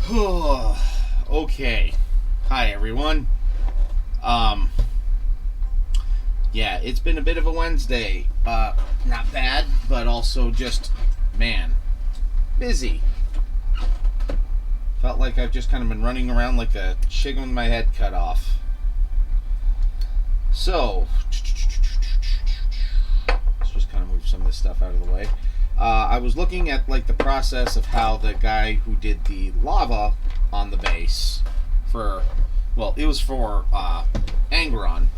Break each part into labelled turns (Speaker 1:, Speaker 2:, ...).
Speaker 1: Okay. Hi, everyone. Um, yeah, it's been a bit of a Wednesday. Not bad, but also just, man, busy. Felt like I've just kind of been running around like a chicken with my head cut off. So, let's just kind of move some of this stuff out of the way. I was looking at like the process of how the guy who did the lava on the base for, well, it was for Angron,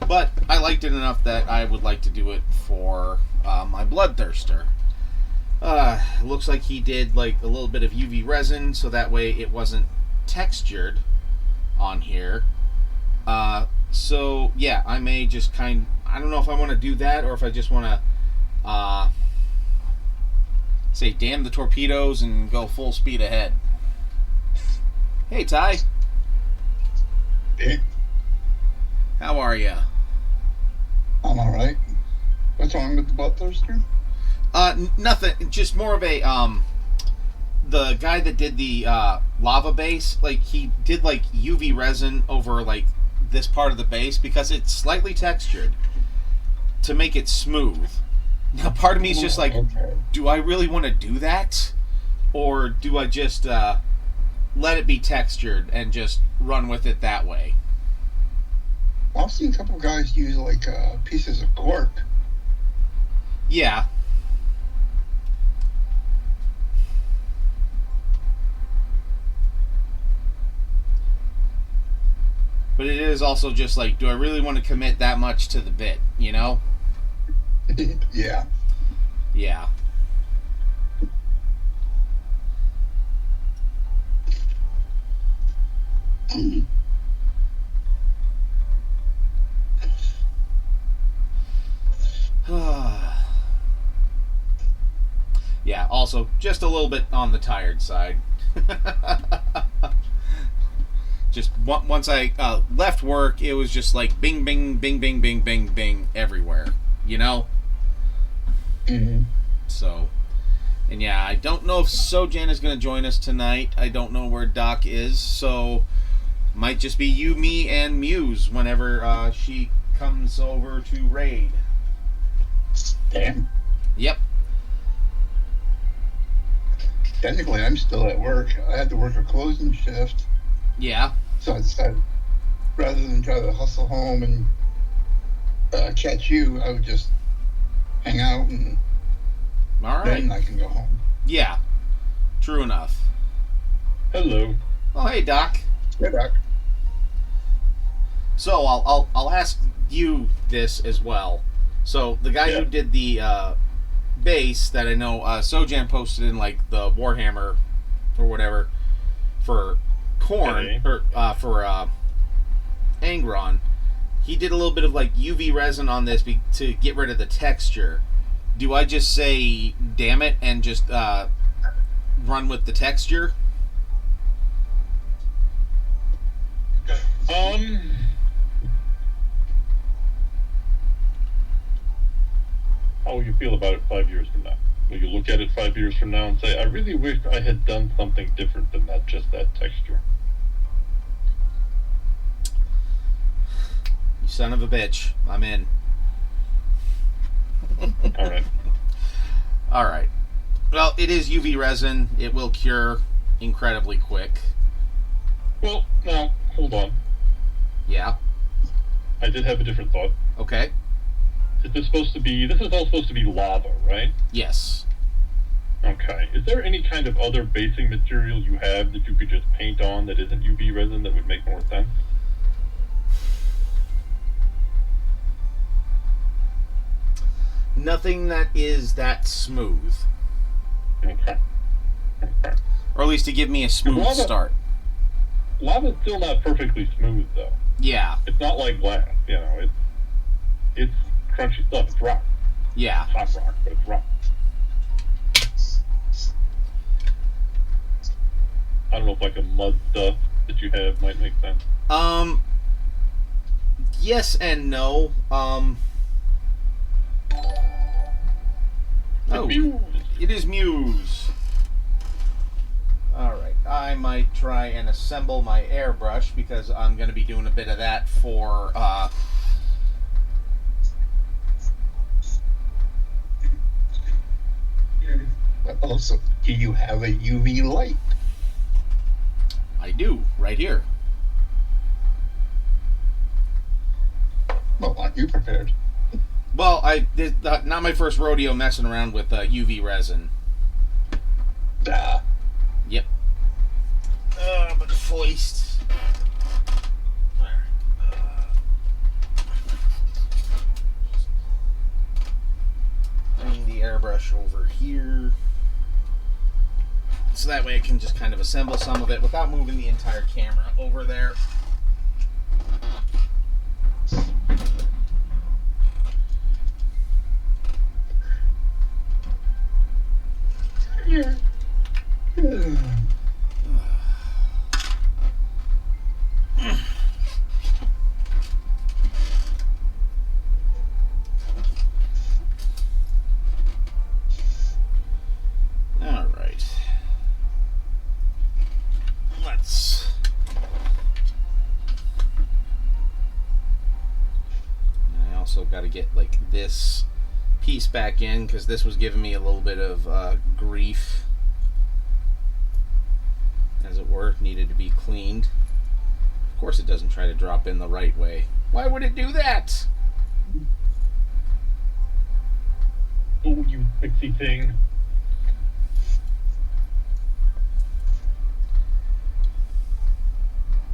Speaker 1: but I liked it enough that I would like to do it for my Bloodthirster. Looks like he did like a little bit of UV resin, so that way it wasn't textured on here. So yeah, I may just I don't know if I want to do that or if I just want to say damn the torpedoes and go full speed ahead. Hey Ty.
Speaker 2: Hey,
Speaker 1: How are ya?
Speaker 2: I'm alright. What's wrong with the Bloodthirster?
Speaker 1: Nothing. Just more of a the guy that did the lava base, like he did like UV resin over like this part of the base because it's slightly textured to make it smooth. Now, part of me is just like,
Speaker 2: Okay.
Speaker 1: do I really want to do that, or do I just let it be textured and just run with it that way?
Speaker 2: I've seen a couple guys use like pieces of cork.
Speaker 1: Yeah. But it is also just like, do I really want to commit that much to the bit, you know?
Speaker 2: Yeah.
Speaker 1: Yeah. Yeah, also, just a little bit on the tired side. Just once I left work, it was just like bing, bing, bing, bing, bing, bing, bing everywhere, you know?
Speaker 2: Mm-hmm.
Speaker 1: So, and yeah, I don't know if Sojan is going to join us tonight. I don't know where Doc is, so might just be you, me, and Muse whenever she comes over to raid.
Speaker 2: Damn.
Speaker 1: Yep.
Speaker 2: Technically, I'm still at work. I had to work a closing shift,
Speaker 1: Yeah.
Speaker 2: so I decided rather than try to hustle home and catch you, I would just hang out and
Speaker 1: All right.
Speaker 2: then I can go home.
Speaker 1: Yeah. True enough.
Speaker 3: Hello.
Speaker 1: Oh, hey, Doc.
Speaker 2: Yeah, Doc.
Speaker 1: So I'll ask you this as well. So the guy
Speaker 3: Yeah.
Speaker 1: who did the base that I know Sojan posted in like the Warhammer or whatever for Korn
Speaker 3: Okay.
Speaker 1: or for Angron, he did a little bit of like UV resin on this to get rid of the texture. Do I just say damn it and just run with the texture?
Speaker 3: How will you feel about it 5 years from now? Will you look at it 5 years from now and say, I really wish I had done something different than that, just that texture?
Speaker 1: You son of a bitch. I'm in.
Speaker 3: All right.
Speaker 1: All right. Well, it is UV resin. It will cure incredibly quick.
Speaker 3: Well, now, hold on.
Speaker 1: Yeah.
Speaker 3: I did have a different thought.
Speaker 1: Okay.
Speaker 3: This is all supposed to be lava, right?
Speaker 1: Yes.
Speaker 3: Okay. Is there any kind of other basing material you have that you could just paint on that isn't UV resin that would make more sense?
Speaker 1: Nothing that is that smooth.
Speaker 3: Okay.
Speaker 1: Or at least to give me a smooth
Speaker 3: Lava-
Speaker 1: start.
Speaker 3: Lava's still not perfectly smooth, though.
Speaker 1: Yeah.
Speaker 3: It's not like glass, you know. It's crunchy stuff. It's rock.
Speaker 1: Yeah.
Speaker 3: Hot rock, but it's rock. I don't know if like a mud stuff that you have might make sense.
Speaker 1: Yes and no. Oh,
Speaker 3: Muse.
Speaker 1: it is Muse. Alright. I might try and assemble my airbrush because I'm going to be doing a bit of that for.
Speaker 2: But also, do you have a UV light?
Speaker 1: I do, right here.
Speaker 2: Well, aren't you prepared?
Speaker 1: Well, this not my first rodeo messing around with UV resin.
Speaker 2: Ah.
Speaker 1: Yep. But foist. Bring the airbrush over here. So that way I can just kind of assemble some of it without moving the entire camera over there.
Speaker 2: Yeah.
Speaker 1: All right. Let's. I also got to get like this piece back in because this was giving me a little bit of grief, as it were. Needed to be cleaned. Of course, it doesn't try to drop in the right way. Why would it do that?
Speaker 3: Oh, you pixie thing.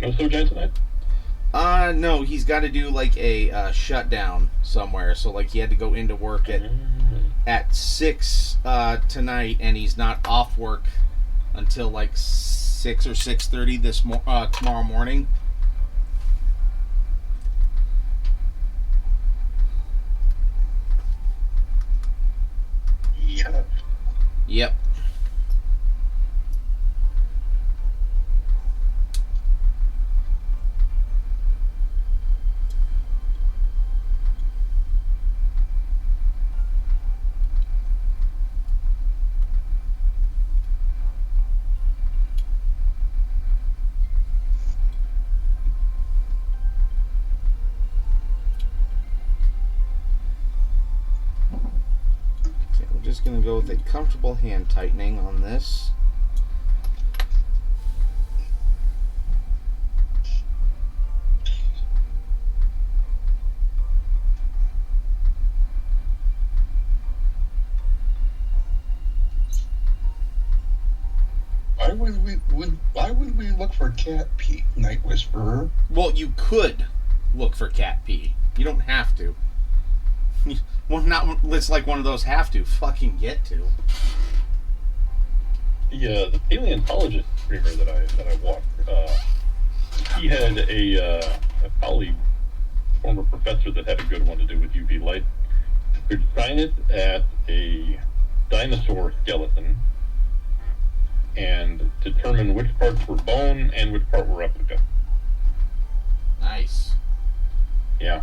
Speaker 3: No Sojai tonight?
Speaker 1: No, he's got to do like a shutdown somewhere. So like he had to go into work at 6 tonight, and he's not off work until like 6 or 6:30 tomorrow morning.
Speaker 2: Yeah.
Speaker 1: Yep. Okay, we're just going to go with a comfortable hand tightening on this.
Speaker 2: Why would we look for cat pee, Night Whisperer?
Speaker 1: Well, you could look for cat pee. You don't have to. Well, not. It's like one of those have to fucking get to.
Speaker 3: The paleontologist streamer that I watched, he had a colleague, former professor, that had a good one to do with UV light. Could shine it at a dinosaur skeleton and determine which parts were bone and which part were replica.
Speaker 1: Nice.
Speaker 3: Yeah.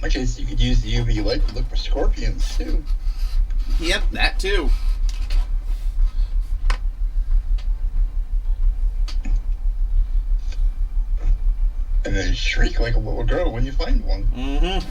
Speaker 2: I guess you could use the UV light to look for scorpions too.
Speaker 1: Yep, that too.
Speaker 2: And then shriek like a little girl when you find one.
Speaker 1: Mm-hmm.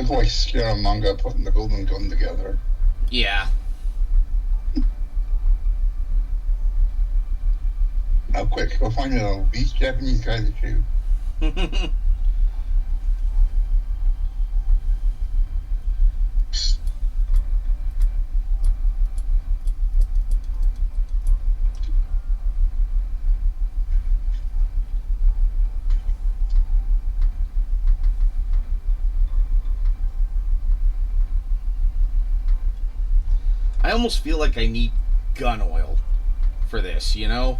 Speaker 2: Look like Scaramanga putting the golden gun together.
Speaker 1: Yeah.
Speaker 2: Now, quick, go find an obese Japanese guy to shoot.
Speaker 1: I almost feel like I need gun oil for this, you know?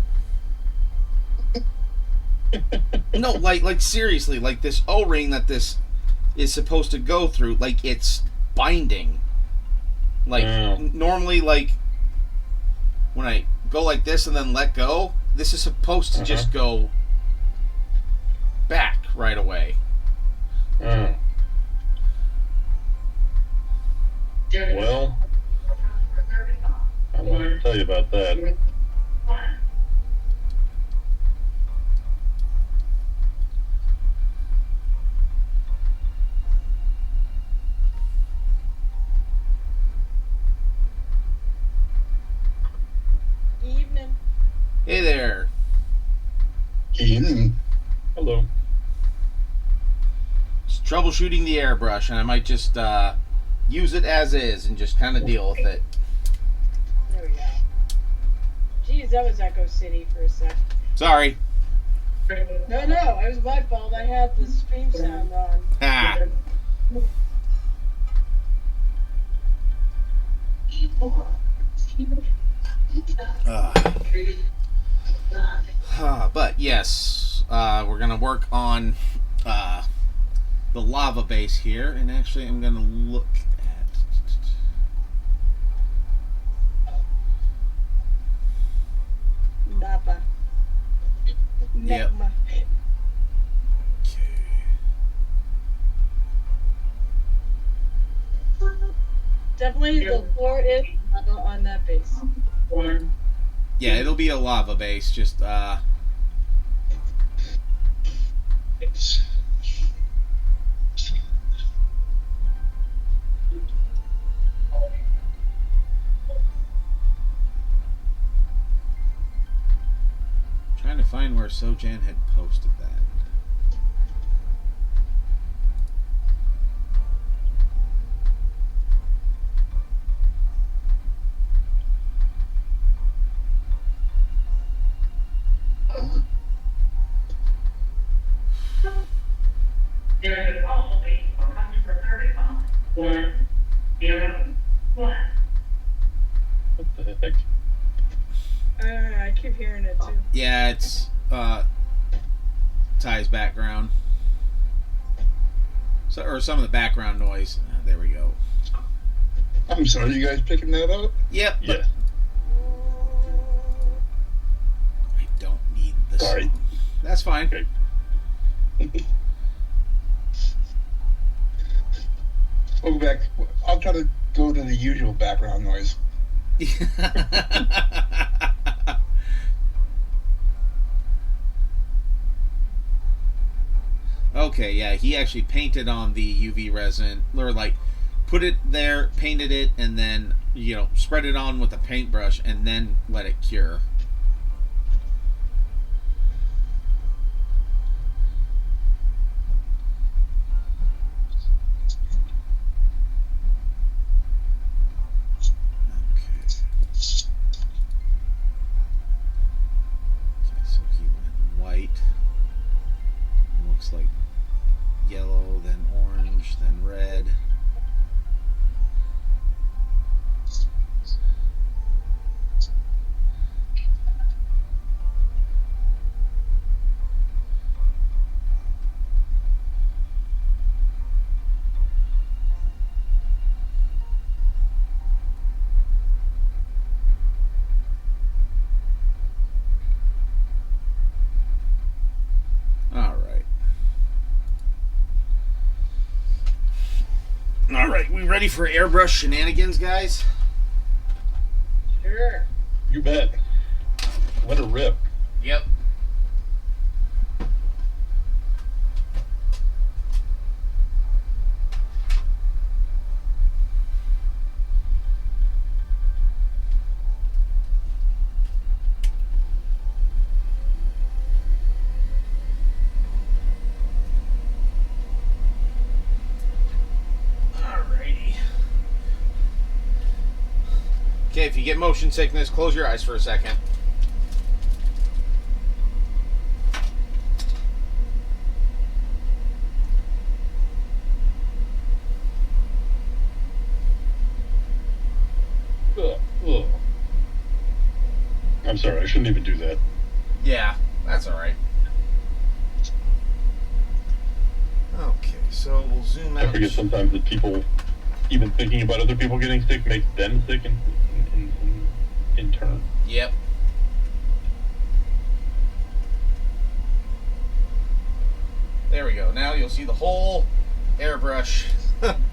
Speaker 1: No, like seriously, like this O-ring that this is supposed to go through, like it's binding. Like normally, like when I go like this and then let go, this is supposed to just go back right away.
Speaker 3: Well, I'm going to tell you about that.
Speaker 4: Evening.
Speaker 1: Hey there.
Speaker 2: Ian.
Speaker 3: Hello.
Speaker 1: Just troubleshooting the airbrush, and I might just use it as is and just kind of deal with it.
Speaker 4: There we go. Geez, that was Echo City for a sec.
Speaker 1: Sorry.
Speaker 4: No, it was my fault. I had the stream sound on.
Speaker 1: Ah. But yes, we're gonna work on the lava base here, and actually, I'm gonna look at.
Speaker 4: Napa.
Speaker 1: Yep.
Speaker 4: Necma. Definitely the floor is lava on that base.
Speaker 1: Yeah, it'll be a lava base. Just trying to find where Sojan had posted that.
Speaker 5: There is also wait for customer service on 101.
Speaker 3: What the heck?
Speaker 4: I keep hearing it too.
Speaker 1: Yeah, it's Ty's background. So, or some of the background noise. There we go.
Speaker 2: I'm sorry, you guys picking that up?
Speaker 1: Yep.
Speaker 3: Yeah.
Speaker 1: I don't need this.
Speaker 2: Sorry.
Speaker 1: That's fine.
Speaker 3: Okay.
Speaker 2: We'll go back. I'll try to go to the usual background noise.
Speaker 1: Okay, yeah, he actually painted on the UV resin, or like put it there, painted it, and then, you know, spread it on with a paintbrush and then let it cure. So he went white. Looks like yellow, then orange, then red. All right, we ready for airbrush shenanigans, guys?
Speaker 4: Sure.
Speaker 3: You bet. Let her rip.
Speaker 1: Yep. if you get motion sickness, close your eyes for a second.
Speaker 3: Ugh. I'm sorry, I shouldn't even do that.
Speaker 1: Yeah, that's all right. Okay, so we'll zoom out.
Speaker 3: I forget sometimes that people, even thinking about other people getting sick, makes them sick in turn.
Speaker 1: Yep. There we go. Now you'll see the whole airbrush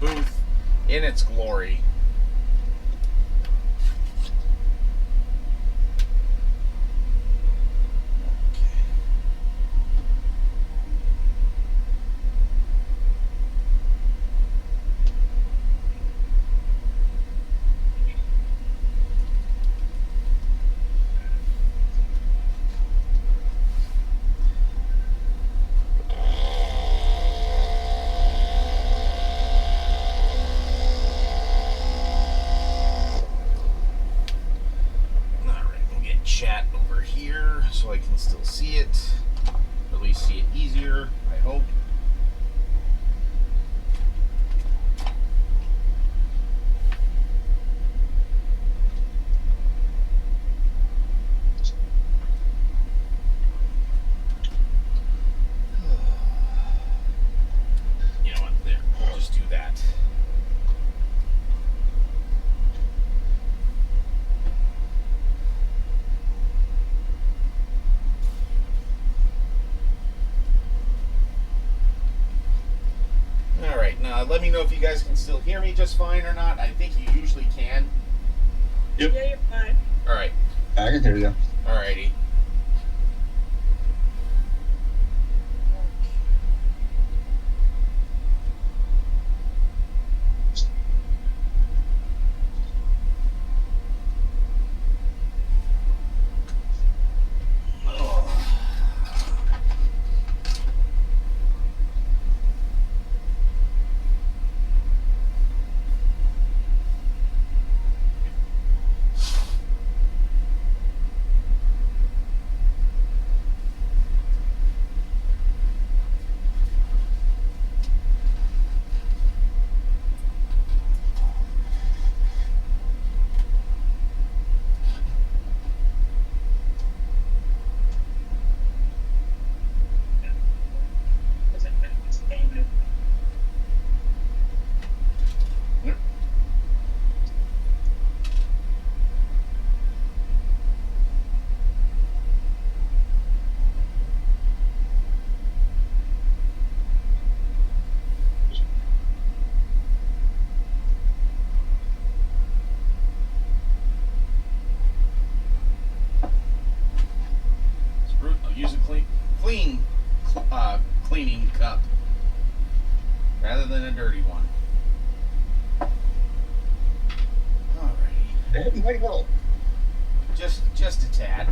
Speaker 1: booth in its glory. Chat over here so I can still see it, or at least see it easier, I hope. You know what, there, we'll just do that. Alright, now let me know if you guys can still hear me just fine or not. I think you usually can.
Speaker 3: Yep.
Speaker 4: Yeah, you're fine.
Speaker 1: Alright,
Speaker 2: I can hear you.
Speaker 1: alrighty. Use a cleaning cup rather than a dirty one. Alrighty,
Speaker 2: That might help.
Speaker 1: just a tad.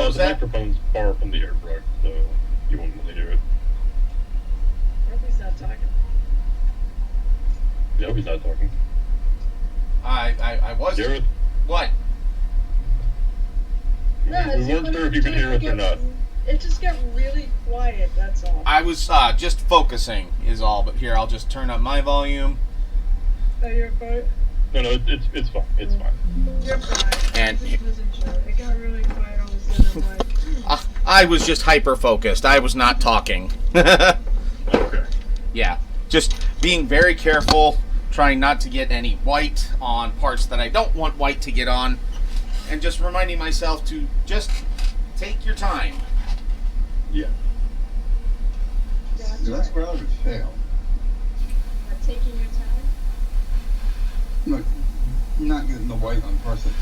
Speaker 1: What was
Speaker 3: the
Speaker 1: that?
Speaker 3: microphone's far from the airbrush, so you won't really hear it.
Speaker 4: Murphy's not talking.
Speaker 3: Yeah, he's not talking.
Speaker 1: I was.
Speaker 3: Gareth,
Speaker 1: What?
Speaker 4: No,
Speaker 3: we
Speaker 4: it's
Speaker 3: weren't
Speaker 4: when
Speaker 3: sure if you could hear us or not.
Speaker 4: It just got really quiet, that's all.
Speaker 1: I was just focusing is all. But here, I'll just turn up my volume.
Speaker 4: Oh, you're fine?
Speaker 3: No, it's fine. It's fine.
Speaker 4: You're fine.
Speaker 1: And-
Speaker 4: I just wasn't sure. It got really quiet all of a sudden. I'm like,
Speaker 1: I was just hyper focused. I was not talking.
Speaker 3: Okay.
Speaker 1: Yeah, just being very careful, trying not to get any white on parts that I don't want white to get on, and just reminding myself to just take your time.
Speaker 3: Yeah.
Speaker 4: that's
Speaker 2: That's
Speaker 4: right.
Speaker 2: where I would fail.
Speaker 4: But taking your time?
Speaker 2: Look, not getting the white on parts that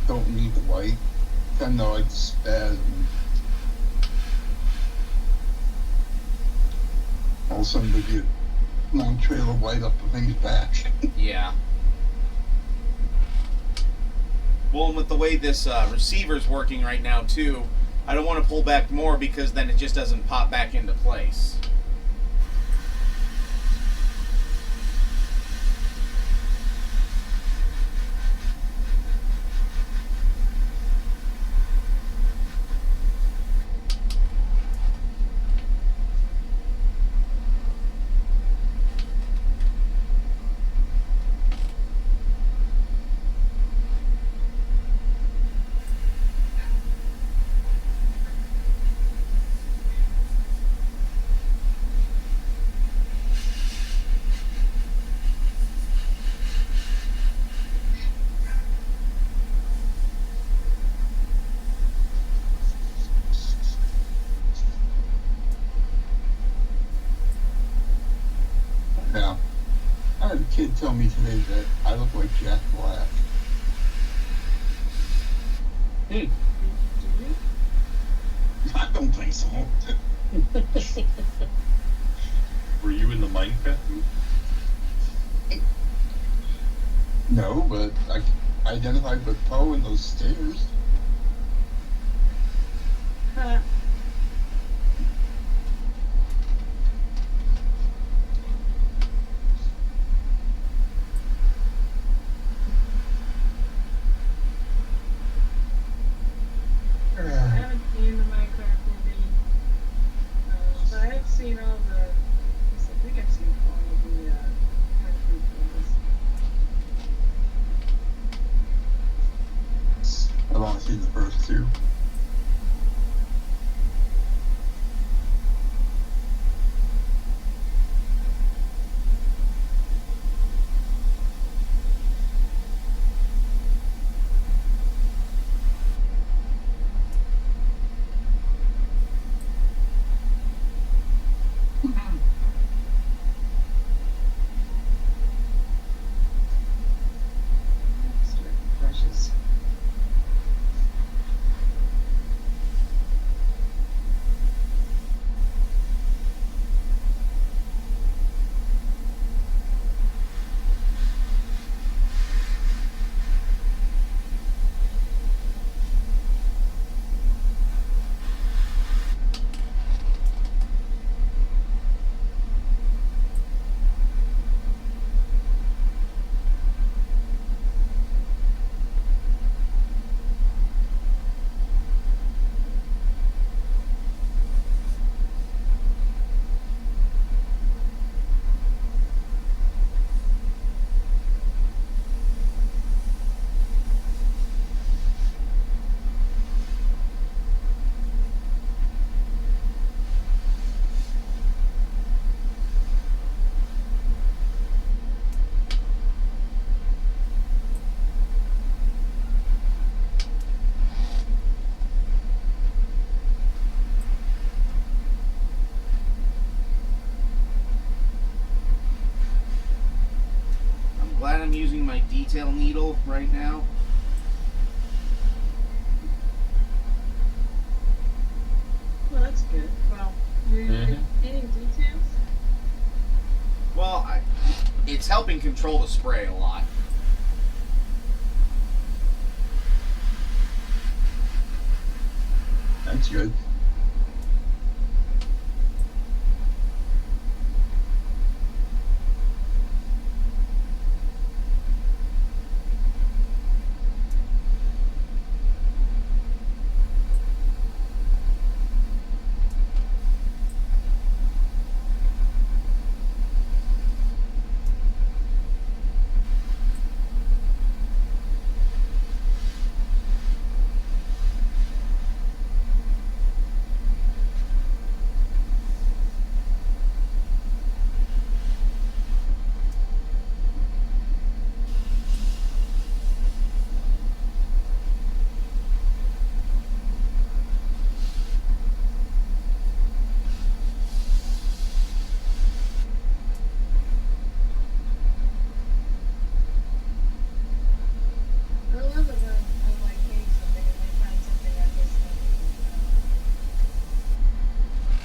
Speaker 2: don't need the white. I know it's spasm. All of a sudden they get long trail of white up the thing's back.
Speaker 1: Yeah. Well, and with the way this receiver's working right now, too, I don't want to pull back more because then it just doesn't pop back into place.
Speaker 2: Yeah. I had a kid tell me today that I look like Jack Black.
Speaker 4: Do you?
Speaker 2: I don't think so.
Speaker 3: Were you in the Minecraft?
Speaker 2: No, but I identified with Poe in those stairs.
Speaker 4: Huh. I haven't seen the Minecraft movie, but I have seen all the. I think I've seen all of the concrete films.
Speaker 2: I've only seen the first two.
Speaker 4: Start brushes.
Speaker 1: I'm glad I'm using my detail needle right now.
Speaker 4: Well, that's good. Well, you're
Speaker 3: Mhm.
Speaker 4: painting details?
Speaker 1: Well, it's helping control the spray a lot.
Speaker 2: That's good.
Speaker 4: I love it when I'm like painting something and I find something I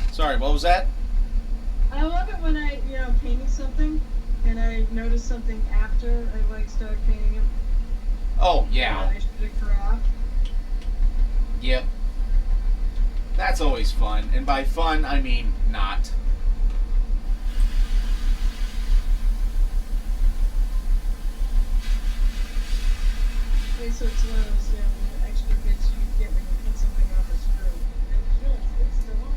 Speaker 4: missed.
Speaker 1: Sorry, what was that?
Speaker 4: I love it when I, painting something and I notice something after I like start painting it.
Speaker 1: Oh,
Speaker 4: that
Speaker 1: yeah.
Speaker 4: I should have cropped.
Speaker 1: Yep. That's always fun. And by fun, I mean not.
Speaker 4: Okay, so it's one of those, the extra bits you get when you put something off a screw. It's still on.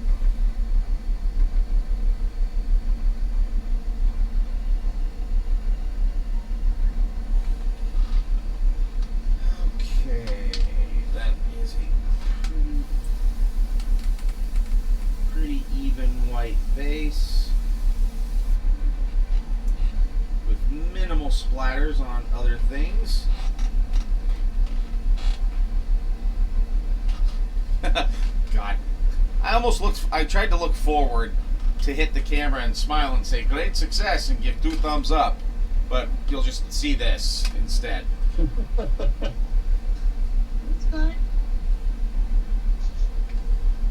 Speaker 1: Okay, that is a pretty even white base with minimal splatters on other things. God, I tried to look forward to hit the camera and smile and say great success and give 2 thumbs up, but you'll just see this instead.
Speaker 4: It's fine.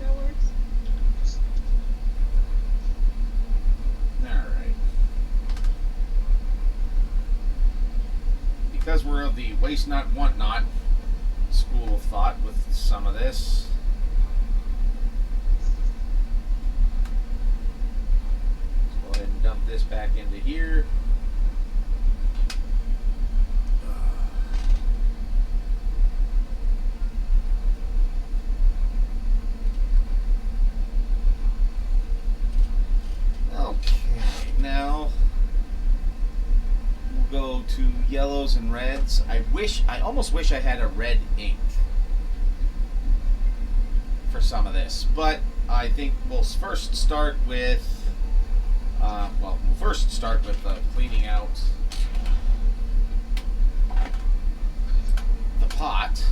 Speaker 4: That works.
Speaker 1: Alright. Because we're of the waste not, want not school of thought with some of this, let's go ahead and dump this back into here. Okay, now we'll go to yellows and reds. I almost wish I had a red ink for some of this, but I think we'll first start with cleaning out the pot.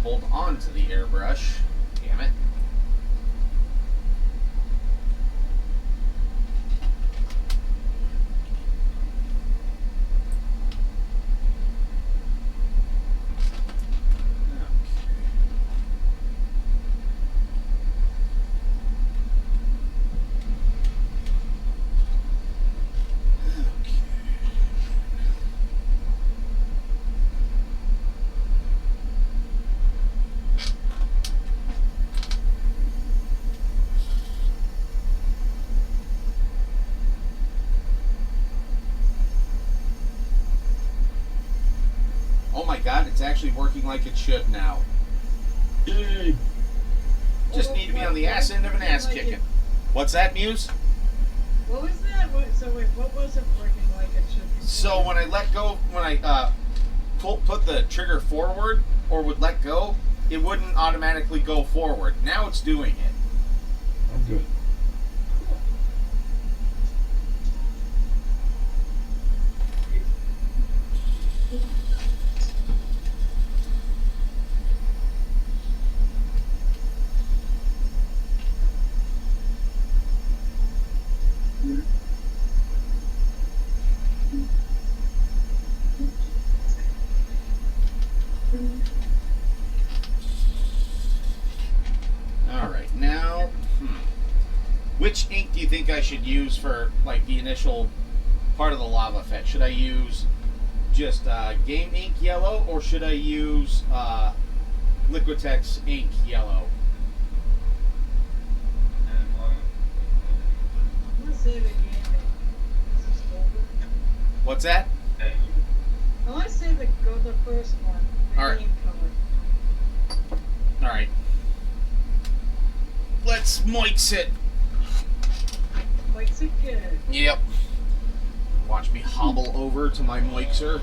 Speaker 1: Hold on to the airbrush. Damn it. Oh my god, it's actually working like it should now.
Speaker 3: Yay!
Speaker 1: Just need to be on the ass end of an ass kicking. What's that, Muse?
Speaker 4: What was that? What wasn't working like it should be?
Speaker 1: So when I let go, when I put the trigger forward or would let go, it wouldn't automatically go forward. Now it's doing it.
Speaker 3: I'm good.
Speaker 1: should use for like the initial part of the lava fet. Should I use just game ink yellow, or should I use Liquitex ink yellow?
Speaker 4: I'm gonna save a game. This is golden.
Speaker 1: What's that?
Speaker 4: I want to say the first one. The
Speaker 1: Alright.
Speaker 4: game color.
Speaker 1: Alright. Let's mix it.
Speaker 4: Likes it good.
Speaker 1: Yep. Watch me hobble over to my mixer.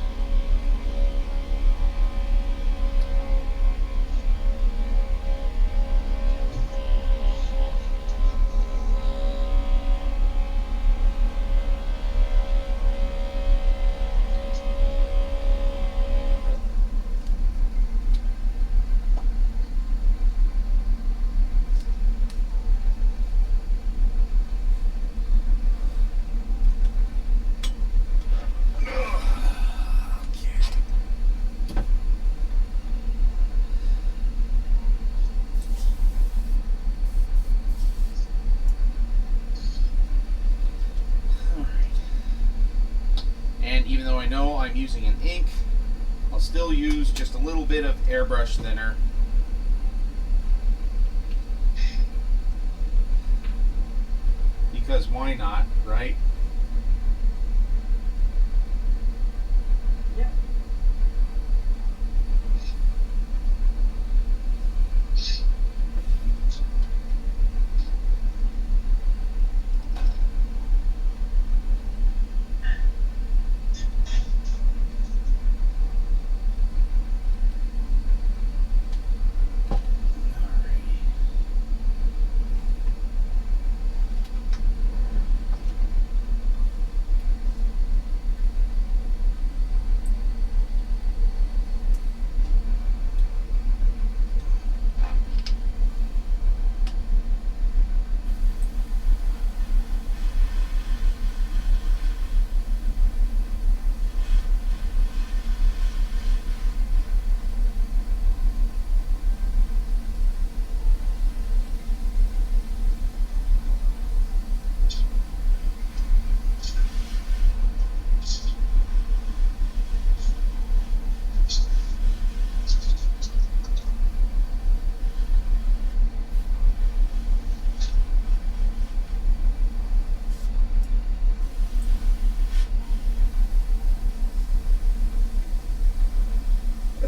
Speaker 1: And even though I know I'm using an ink, I'll still use just a little bit of airbrush thinner. Because why not, right?
Speaker 4: Yep.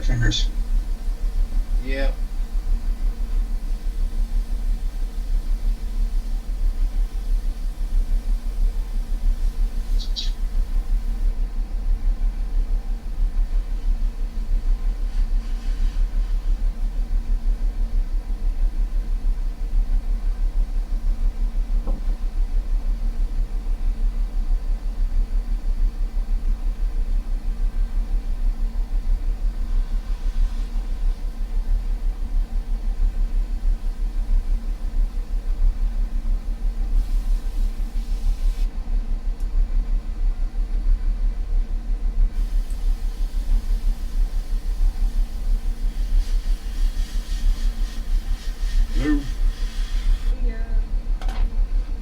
Speaker 2: Fingers.
Speaker 1: Yep.
Speaker 3: Hello.
Speaker 4: Yeah.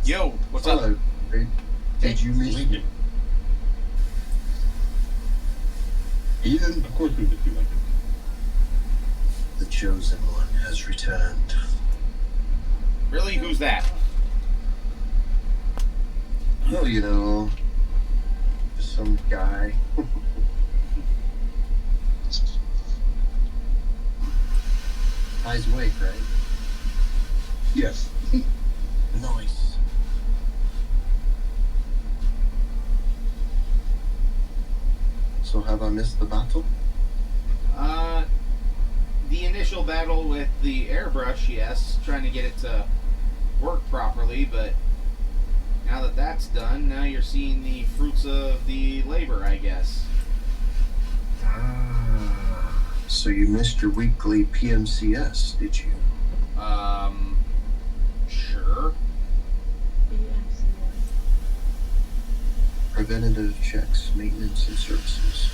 Speaker 1: Yo, what's up?
Speaker 2: Hello. Did you miss
Speaker 3: Lincoln.
Speaker 2: Ethan?
Speaker 3: Of course we did you, Lincoln.
Speaker 6: The chosen one has returned.
Speaker 1: Really? Who's that?
Speaker 6: Oh, you know, just some guy. Eyes awake, right?
Speaker 2: Yes.
Speaker 6: Nice. So have I missed the battle?
Speaker 1: The initial battle with the airbrush, yes, trying to get it to work properly, but now that that's done, now you're seeing the fruits of the labor, I guess.
Speaker 6: Ah, so you missed your weekly PMCS, did you?
Speaker 1: Sure.
Speaker 4: BMCS.
Speaker 6: Preventative checks, maintenance, and services.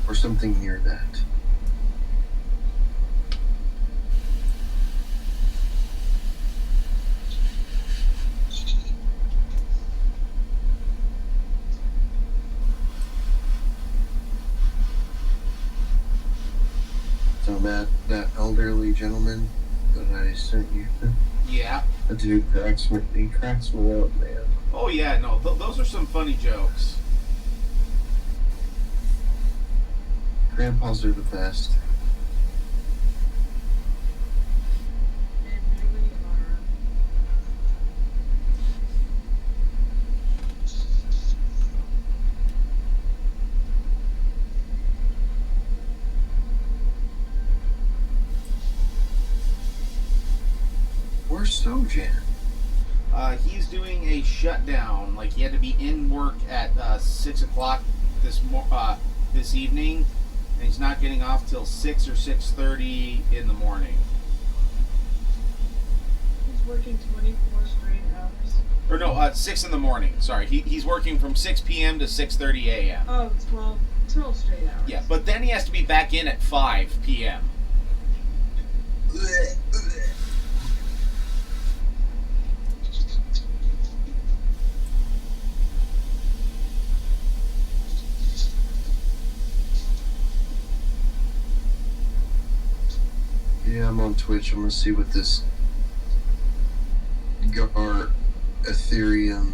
Speaker 6: Or something near that. gentleman that I sent you.
Speaker 1: Yeah.
Speaker 6: That dude cracks me. He cracks me up, man.
Speaker 1: Oh yeah, no, those are some funny jokes.
Speaker 6: Grandpas are the best.
Speaker 4: They really are.
Speaker 6: Where's Sojan?
Speaker 1: He's doing a shutdown. Like he had to be in work at 6 o'clock this evening, and he's not getting off till 6 or 6:30 in the morning.
Speaker 4: He's working 24 straight hours.
Speaker 1: Or no, 6 in the morning. Sorry, he's working from 6 p.m. to 6:30 a.m.
Speaker 4: Oh, 12 straight hours.
Speaker 1: Yeah, but then he has to be back in at 5 p.m.
Speaker 6: Yeah, I'm on Twitch. I'm gonna see what this Gar Ethereum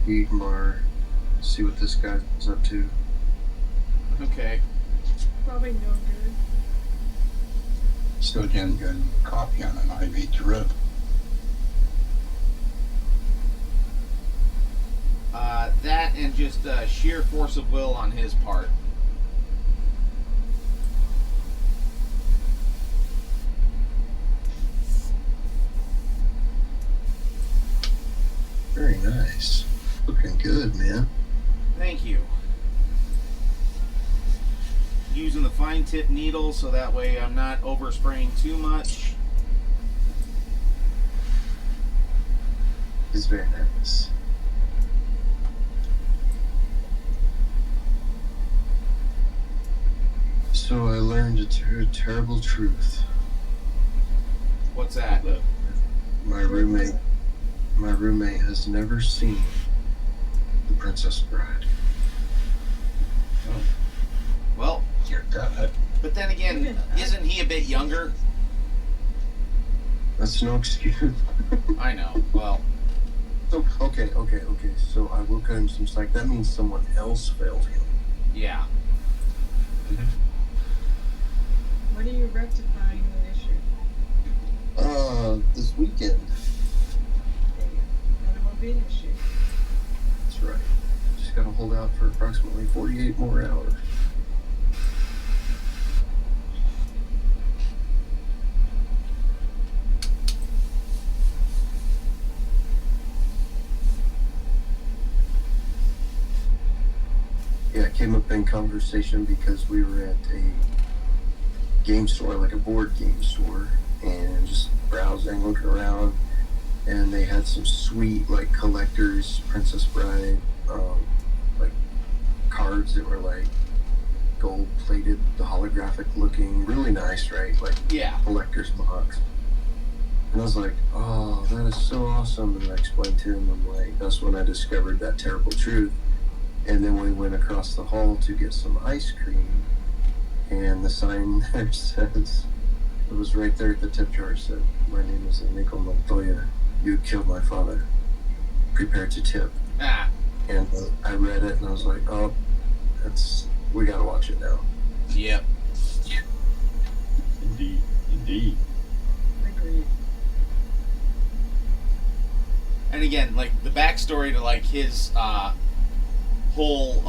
Speaker 6: Yigmar. See what this guy's up to.
Speaker 1: Okay.
Speaker 4: Probably no good.
Speaker 2: Still getting good copy on an IV drip.
Speaker 1: That and just sheer force of will on his part.
Speaker 6: Very nice. Looking good, man.
Speaker 1: Thank you. Using the fine tip needle so that way I'm not overspraying too much.
Speaker 6: It's very nice. So I learned a terrible truth.
Speaker 1: What's that?
Speaker 6: My roommate has never seen The Princess Bride.
Speaker 1: Well,
Speaker 2: You're done.
Speaker 1: but then again, isn't he a bit younger?
Speaker 6: That's no excuse.
Speaker 1: I know. Well,
Speaker 6: So, okay. So I will cut him some slack. That means someone else failed him.
Speaker 1: yeah.
Speaker 4: When are you rectifying the issue?
Speaker 6: This weekend.
Speaker 4: Then it won't be an issue.
Speaker 6: That's right. Just gotta hold out for approximately 48 more hours. Yeah, it came up in conversation because we were at a game store, like a board game store, and just browsing, looking around, and they had some sweet, like, collectors, Princess Bride, like, cards that were, like, gold-plated, the holographic looking, really nice, right? Like,
Speaker 1: Yeah.
Speaker 6: collector's box. And I was like, oh, that is so awesome. And I explained to him, I'm like, that's when I discovered that terrible truth. And then we went across the hall to get some ice cream, and the sign there says, it was right there at the tip jar, said, my name is Enrico Montoya. You killed my father. Prepare to tip.
Speaker 1: Ah.
Speaker 6: And I read it, and I was like, oh, we gotta watch it now.
Speaker 1: Yep.
Speaker 3: Indeed.
Speaker 4: Agreed.
Speaker 1: And again, like the backstory to like his whole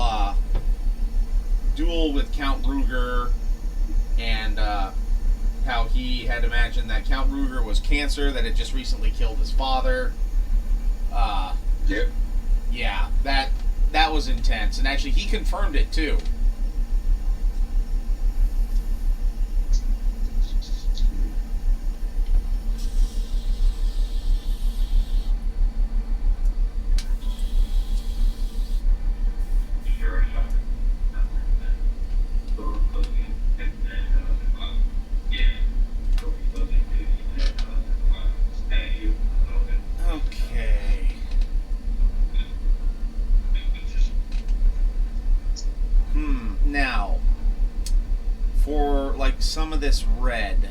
Speaker 1: duel with Count Ruger, and how he had imagined that Count Ruger was cancer that had just recently killed his father.
Speaker 2: Yep.
Speaker 1: Yeah, that was intense, and actually he confirmed it too. Okay. of this red,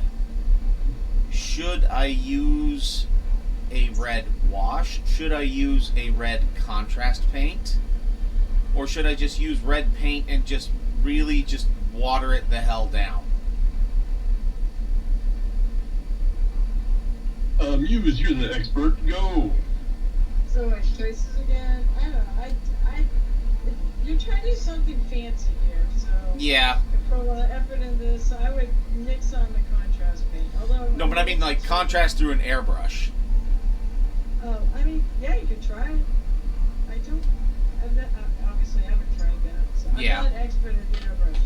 Speaker 1: should I use a red wash? Should I use a red contrast paint? Or should I just use red paint and just really just water it the hell down?
Speaker 3: Muse, you're the expert. Go.
Speaker 4: So like choices again. I don't know. You're trying to do something fancy here, so
Speaker 1: Yeah.
Speaker 4: if I put a lot of effort in this, I would nix on the contrast paint. Although
Speaker 1: No, but I mean like contrast through an airbrush.
Speaker 4: Oh, I mean, yeah, you could try it. Obviously haven't tried that, so I'm
Speaker 1: Yeah.
Speaker 4: not an expert at the airbrush.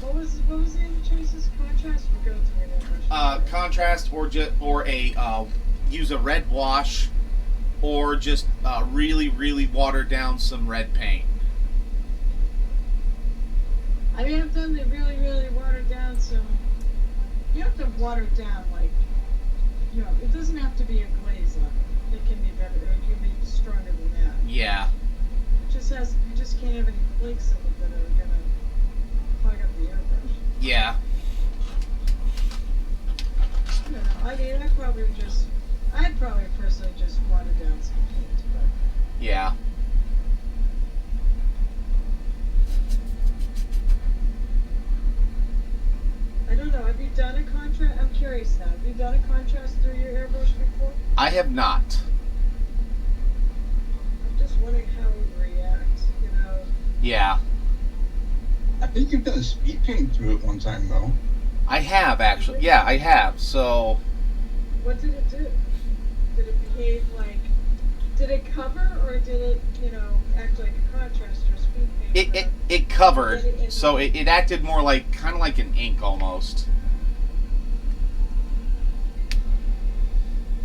Speaker 4: What was the other choices? Contrast or go through an airbrush?
Speaker 1: Contrast or a use a red wash, or just really really water down some red paint.
Speaker 4: I mean, I've done the really, really watered down some. You have to water it down, like, it doesn't have to be a glaze on it. It can be better, it can be stronger than that.
Speaker 1: Yeah.
Speaker 4: You just can't have any flakes in it that are gonna clog up the airbrush.
Speaker 1: Yeah.
Speaker 4: I don't know. I mean, I'd probably personally just water down some paint, but.
Speaker 1: Yeah.
Speaker 4: I don't know. Have you done a contrast? I'm curious now. Have you done a contrast through your airbrush before?
Speaker 1: I have not.
Speaker 4: I'm just wondering how it would react.
Speaker 1: Yeah.
Speaker 2: I think you've done a speed paint through it one time, though.
Speaker 1: I have actually. Yeah, I have. So.
Speaker 4: What did it do? Did it behave like? Did it cover, or did it, act like a contrast or speed paint?
Speaker 1: It covered, so it acted more like kind of like an ink almost.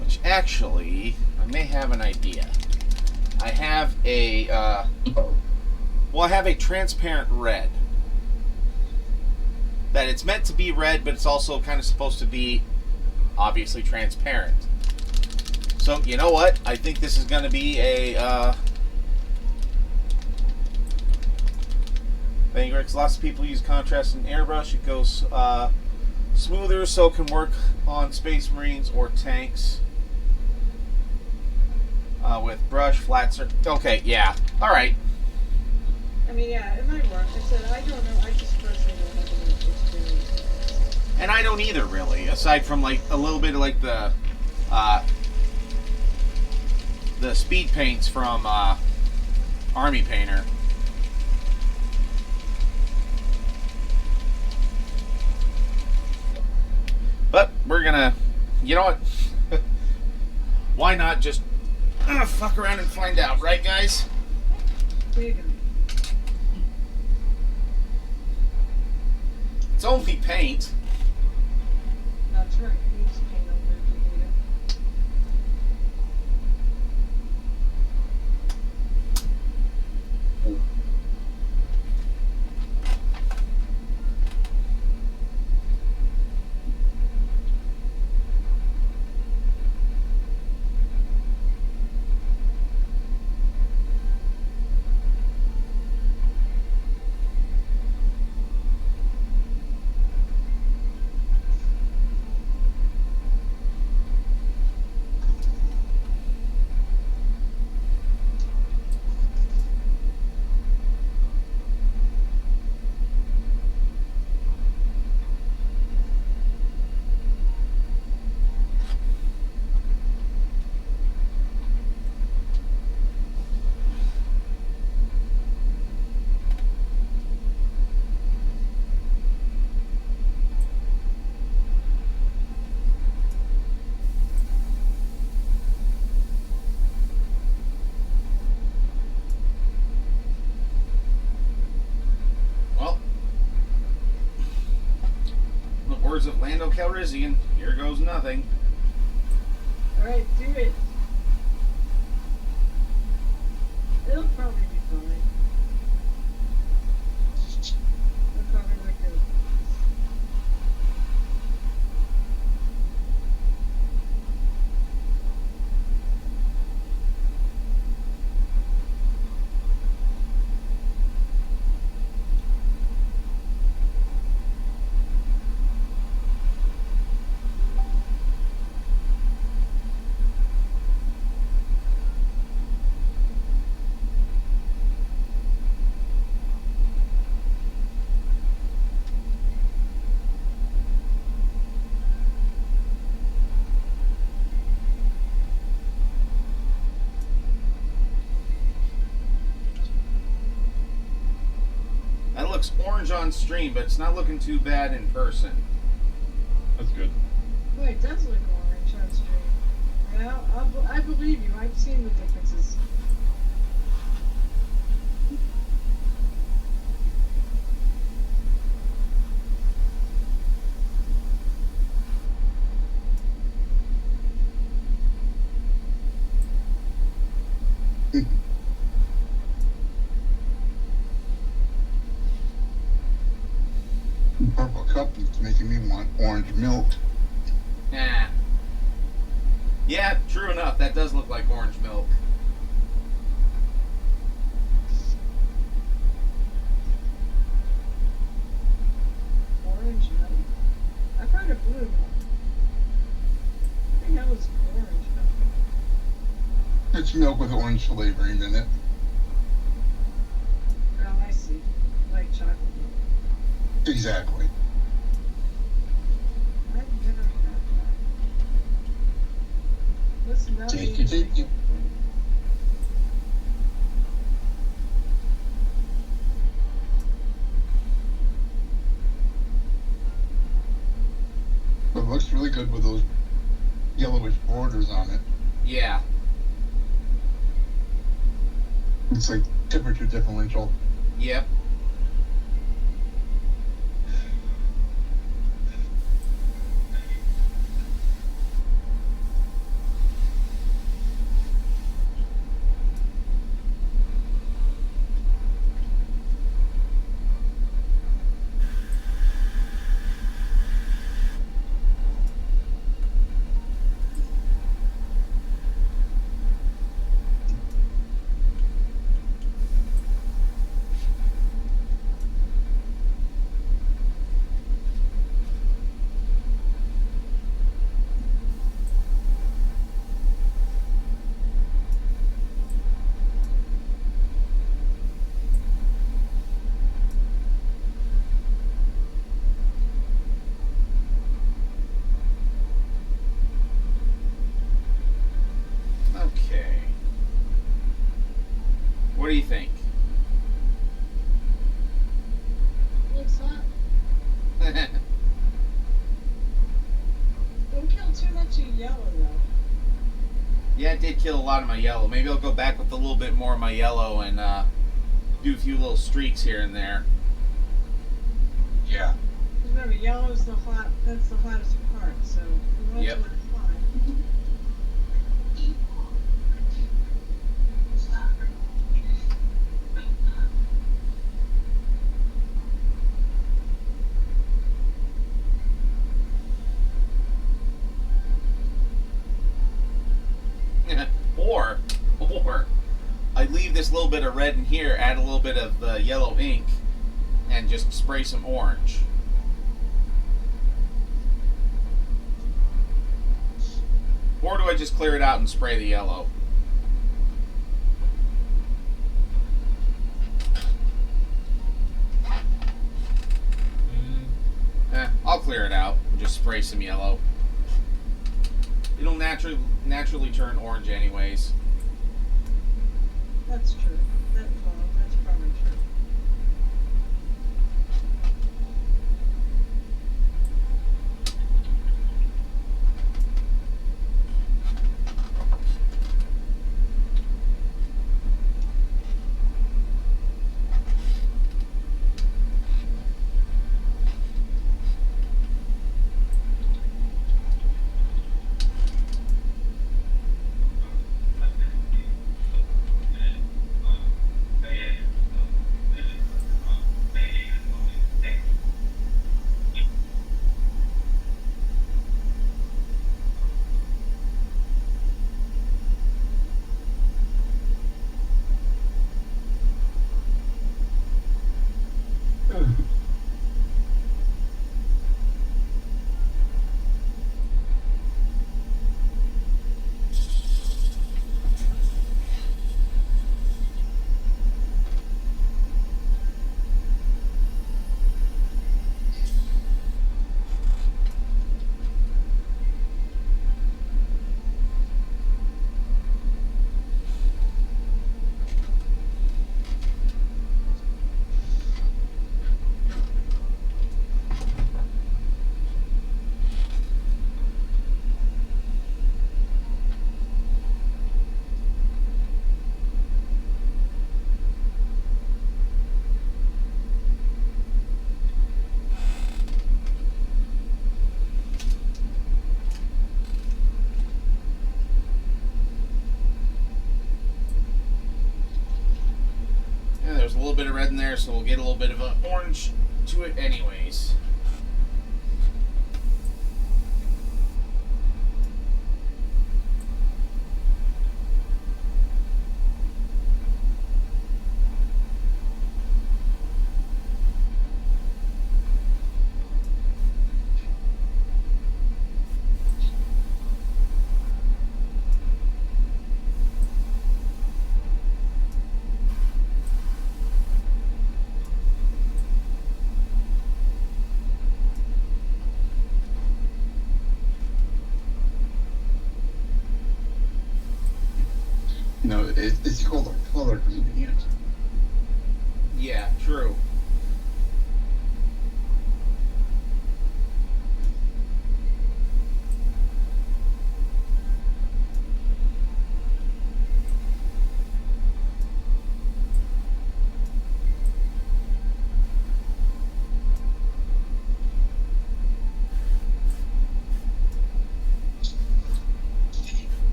Speaker 1: Which actually, I may have an idea. I have a I have a transparent red. That it's meant to be red, but it's also kind of supposed to be obviously transparent. So you know what? I think this is going to be a thing. Lots of people use contrast in airbrush. It goes smoother, so it can work on Space Marines or tanks with brush, flat surface. Okay, yeah, all right.
Speaker 4: I mean, yeah, it might work. I said I don't know. I just personally don't have any experience.
Speaker 1: And I don't either, really. Aside from like a little bit of like the speed paints from Army Painter. But we're gonna, you know what? Why not just fuck around and find out, right, guys?
Speaker 4: There you go.
Speaker 1: It's only paint.
Speaker 4: That's right. You just paint over it if you need it.
Speaker 1: Words of Lando Calrissian, here goes nothing.
Speaker 4: Alright, do it. It'll probably be fine. It'll probably look good.
Speaker 1: looks orange on stream, but it's not looking too bad in person.
Speaker 3: That's good.
Speaker 4: Boy, it does look orange on stream. Yeah, I believe you. I've seen the differences.
Speaker 2: Purple cup is making me want orange milk.
Speaker 1: Nah. Yeah, true enough. That does look like orange milk.
Speaker 4: Orange milk. I've heard of blue milk. What the hell is orange milk?
Speaker 2: It's milk with orange flavoring in it.
Speaker 4: Oh, I see. Like chocolate milk.
Speaker 2: Exactly.
Speaker 4: I've never had that. What's that?
Speaker 2: Take it. But it looks really good with those yellowish borders on it.
Speaker 1: Yeah.
Speaker 2: It's like temperature differential.
Speaker 1: Yep. Okay. What do you think?
Speaker 4: Looks hot. Don't kill too much of yellow though.
Speaker 1: Yeah, it did kill a lot of my yellow. Maybe I'll go back with a little bit more of my yellow and do a few little streaks here and there.
Speaker 2: Yeah.
Speaker 4: Remember, yellow is that's the hottest part, so you want
Speaker 1: Yep.
Speaker 4: to let it fly.
Speaker 1: or I leave this little bit of red in here, add a little bit of yellow ink, and just spray some orange. Or do I just clear it out and spray the yellow? I'll clear it out and just spray some yellow. It'll naturally turn orange anyways.
Speaker 4: That's true. That's probably true.
Speaker 1: red in there, so we'll get a little bit of an orange to it anyways.
Speaker 2: You know, it's called a color gradient.
Speaker 1: Yeah, true.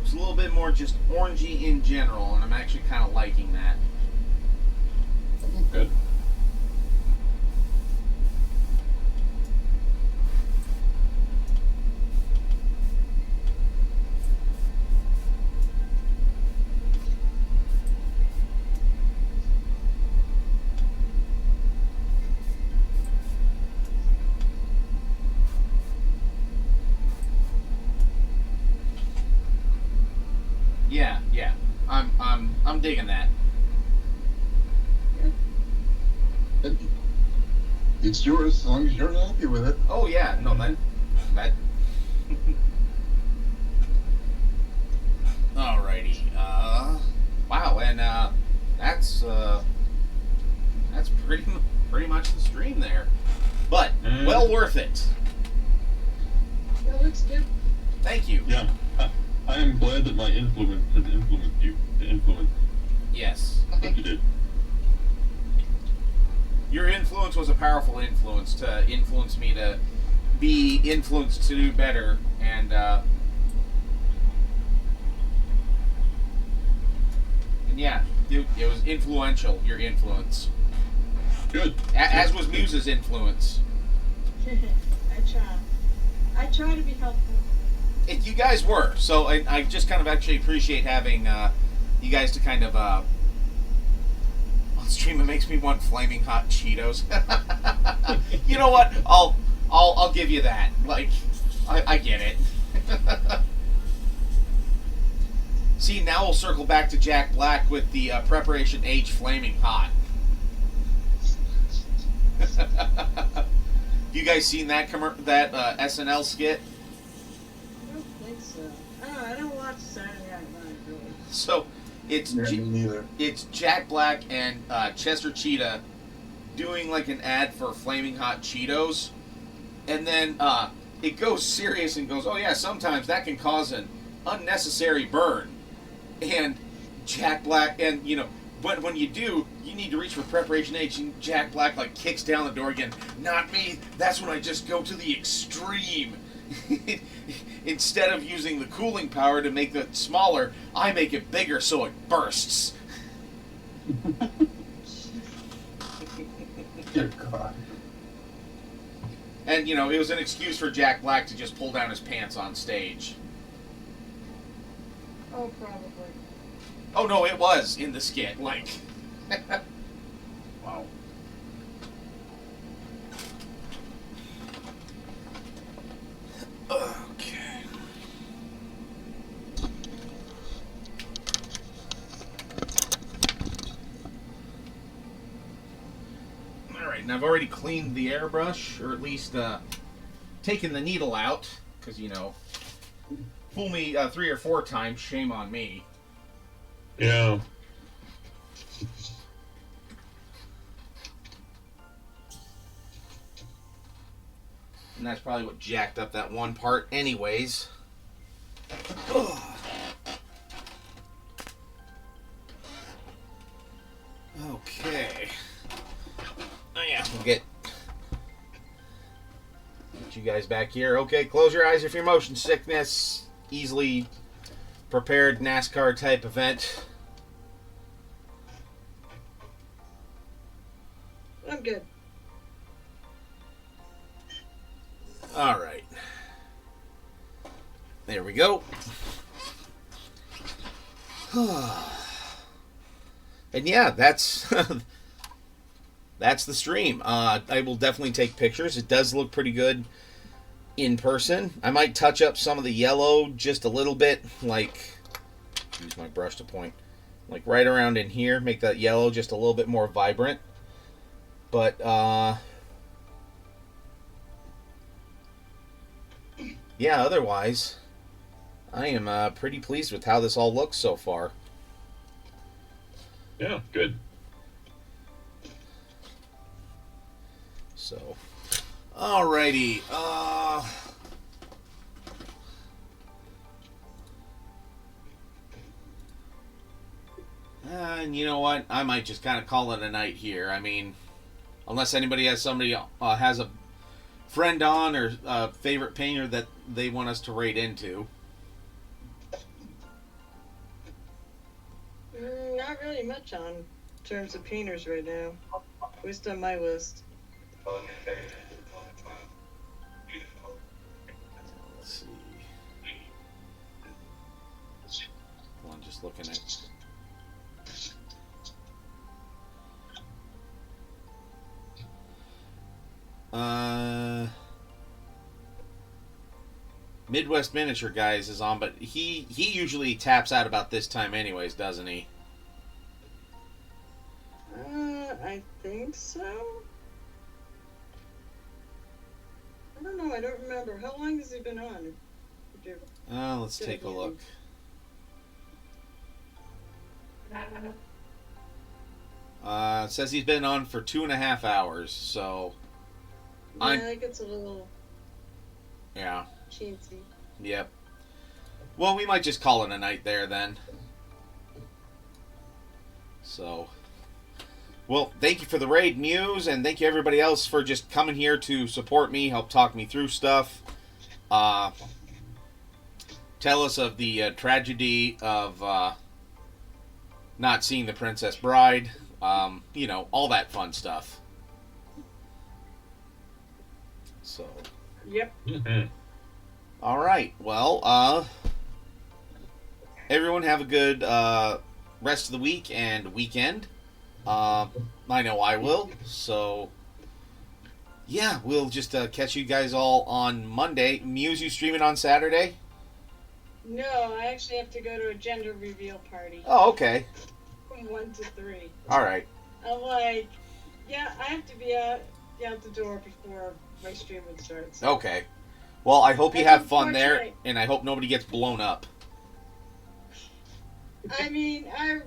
Speaker 1: It's a little bit more just orangey in general, and I'm actually kind of liking that.
Speaker 3: Good.
Speaker 1: Yeah. I'm digging that.
Speaker 2: It's yours as long as you're happy with it.
Speaker 1: Oh yeah, no that. Alrighty. Wow, and that's pretty much the stream there, but well worth it.
Speaker 4: That looks good.
Speaker 1: Thank you.
Speaker 3: Yeah. I am glad that my influence has influenced you to influence
Speaker 1: Yes.
Speaker 3: what you did.
Speaker 1: Your influence was a powerful influence to influence me to be influenced to do better, and yeah, it was influential. Your influence,
Speaker 3: Good.
Speaker 1: as was Muse's influence.
Speaker 4: I try to be helpful.
Speaker 1: You guys were, so I just kind of actually appreciate having you guys to kind of on stream. It makes me want flaming hot Cheetos. You know what? I'll give you that. Like, I get it. See, now we'll circle back to Jack Black with the Preparation H flaming hot. Have you guys seen that SNL skit?
Speaker 4: I don't think so. I don't watch Saturday Night Live really.
Speaker 1: So it's
Speaker 2: Yeah, me neither.
Speaker 1: it's Jack Black and Chester Cheetah doing like an ad for flaming hot Cheetos, and then it goes serious and goes, oh yeah, sometimes that can cause an unnecessary burn, and Jack Black, and but when you do, you need to reach for Preparation H, and Jack Black like kicks down the door again. Not me. That's when I just go to the extreme. Instead of using the cooling power to make it smaller, I make it bigger so it bursts.
Speaker 2: Dear God.
Speaker 1: And it was an excuse for Jack Black to just pull down his pants on stage.
Speaker 4: Oh, probably.
Speaker 1: Oh no, it was in the skit. Like,
Speaker 3: Wow.
Speaker 1: okay. All right, and I've already cleaned the airbrush, or at least taken the needle out, because fool me 3 or 4 times, shame on me.
Speaker 3: Yeah.
Speaker 1: And that's probably what jacked up that one part anyways. Okay. Oh yeah, we'll get you guys back here. Okay, close your eyes if you're motion sickness. Easily prepared NASCAR type event.
Speaker 4: I'm good.
Speaker 1: All right. There we go. And yeah, that's that's the stream. I will definitely take pictures. It does look pretty good in person. I might touch up some of the yellow just a little bit, like use my brush to point, like right around in here, make that yellow just a little bit more vibrant. But yeah, otherwise, I am pretty pleased with how this all looks so far.
Speaker 3: Yeah, good.
Speaker 1: So, alrighty. And you know what? I might just kind of call it a night here. I mean, unless anybody has has a friend on or a favorite painter that they want us to raid into.
Speaker 4: Not really much on terms of painters right now. At least on my list.
Speaker 1: Let's see. Well, I'm just looking at. Midwest Miniature Guys is on, but he usually taps out about this time anyways, doesn't he?
Speaker 4: I think so. I don't know. I don't remember. How long has he been on?
Speaker 1: Let's take a look. It says he's been on for 2.5 hours, so
Speaker 4: Yeah, that gets a little
Speaker 1: yeah.
Speaker 4: chancy.
Speaker 1: Yep. Well, we might just call it a night there then. So, well, thank you for the raid, Muse, and thank you everybody else for just coming here to support me, help talk me through stuff. Tell us of the tragedy of not seeing the Princess Bride. All that fun stuff. So.
Speaker 4: Yep.
Speaker 3: Mm-hmm.
Speaker 1: All right. Well, everyone have a good rest of the week and weekend. I know I will. So, yeah, we'll just catch you guys all on Monday. Muse, you streaming on Saturday?
Speaker 4: No, I actually have to go to a gender reveal party
Speaker 1: Oh, okay.
Speaker 4: from 1 to 3.
Speaker 1: All right.
Speaker 4: I'm like, yeah, I have to be out the door before my stream would start. So.
Speaker 1: Okay. Well, I hope you have fun there,
Speaker 4: Unfortunately.
Speaker 1: and I hope nobody gets blown up.
Speaker 4: I mean, I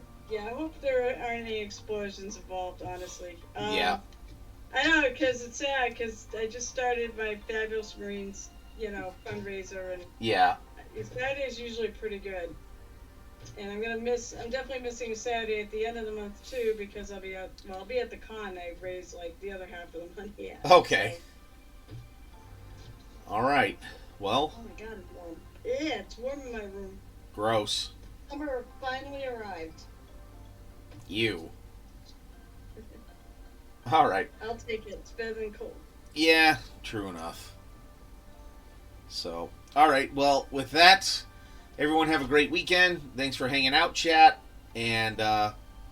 Speaker 4: hope there aren't any explosions involved, honestly.
Speaker 1: Yeah.
Speaker 4: I know, because it's sad, because I just started my Fabulous Marines, fundraiser, and
Speaker 1: Yeah.
Speaker 4: Saturday is usually pretty good. And I'm definitely missing a Saturday at the end of the month, too, because I'll be at the con. I raised, the other half of the money yet.
Speaker 1: Okay. All right. Well,
Speaker 4: Oh my god, it's warm. Yeah, it's warm in my room.
Speaker 1: gross.
Speaker 4: Summer finally arrived.
Speaker 1: You. All right.
Speaker 4: I'll take it. It's better than cold.
Speaker 1: Yeah, true enough. So, all right. Well, with that, Everyone have a great weekend. Thanks for hanging out, chat. And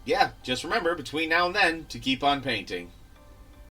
Speaker 1: yeah, just remember between now and then to keep on painting.